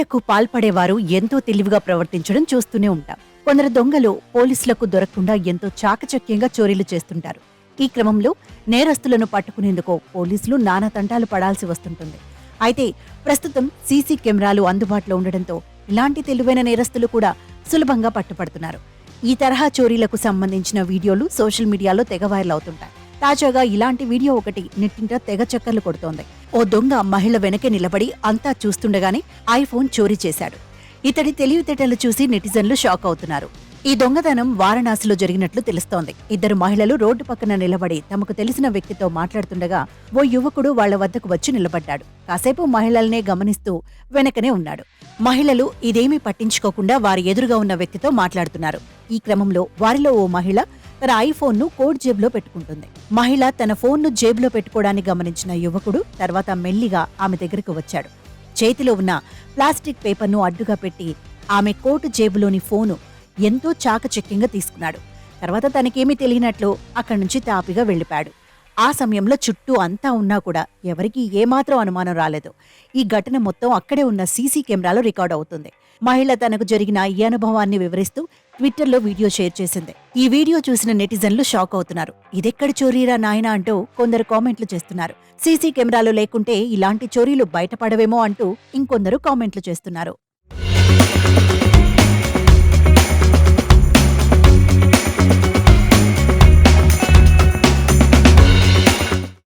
చోరీలకు పాల్పడేవారు ఎంతో తెలివిగా ప్రవర్తించడం చూస్తూనే ఉంటాం. కొందరు దొంగలు పోలీసులకు దొరకకుండా ఎంతో చాకచక్యంగా చోరీలు చేస్తుంటారు. ఈ క్రమంలో నేరస్తులను పట్టుకునేందుకు పోలీసులు నానా తంటాలు పడాల్సి వస్తుంటుంది. అయితే ప్రస్తుతం సీసీ కెమెరాలు అందుబాటులో ఉండడంతో ఇలాంటి తెలివైన నేరస్తులు కూడా సులభంగా పట్టుపడుతున్నారు. ఈ తరహా చోరీలకు సంబంధించిన వీడియోలు సోషల్ మీడియాలో తెగ వైరల్ అవుతుంటాయి. తాజాగా ఇలాంటి వీడియో ఒకటి నెట్టింట తెగ చక్కర్లు కొడుతోంది. ఓ దొంగ మహిళ వెనకే నిలబడి అంతా చూస్తుండగానే ఐఫోన్ చోరీ చేశాడు. ఇతడి తెలివితేటలు చూసి నెటిజన్లు షాక్ అవుతున్నారు. ఈ దొంగతనం వారణాసిలో జరిగినట్లు తెలుస్తోంది. ఇద్దరు మహిళలు రోడ్డు పక్కన నిలబడి తమకు తెలిసిన వ్యక్తితో మాట్లాడుతుండగా ఓ యువకుడు వాళ్ల వద్దకు వచ్చి నిలబడ్డాడు. కాసేపు మహిళల్నే గమనిస్తూ వెనకనే ఉన్నాడు. మహిళలు ఇదేమీ పట్టించుకోకుండా వారి ఎదురుగా ఉన్న వ్యక్తితో మాట్లాడుతున్నారు. ఈ క్రమంలో వారిలో ఓ మహిళ తన ఐఫోన్ను కోట్ జేబులో పెట్టుకుంటుంది. మహిళ తన ఫోన్ను జేబులో పెట్టుకోవడాన్ని గమనించిన యువకుడు తర్వాత మెల్లిగా ఆమె దగ్గరకు వచ్చాడు. చేతిలో ఉన్న ప్లాస్టిక్ పేపర్ను అడ్డుగా పెట్టి ఆమె కోటు జేబులోని ఫోను ఎంతో చాకచక్యంగా తీసుకున్నాడు. తర్వాత తనకేమీ తెలియనట్లు అక్కడి నుంచి తాపిగా వెళ్లిపాడు. ఆ సమయంలో చుట్టూ అంతా ఉన్నా కూడా ఎవరికీ ఏమాత్రం అనుమానం రాలేదు. ఈ ఘటన మొత్తం అక్కడే ఉన్న సీసీ కెమెరాలో రికార్డ్ అవుతుంది. మహిళ తనకు జరిగిన ఈ అనుభవాన్ని వివరిస్తూ ట్విట్టర్లో వీడియో షేర్ చేసింది. ఈ వీడియో చూసిన నెటిజన్లు షాక్ అవుతున్నారు. ఇదెక్కడి చోరీరా నాయనా అంటూ కొందరు కామెంట్లు చేస్తున్నారు. సీసీ కెమెరాలు లేకుంటే ఇలాంటి చోరీలు బయటపడవేమో అంటూ ఇంకొందరు కామెంట్లు చేస్తున్నారు.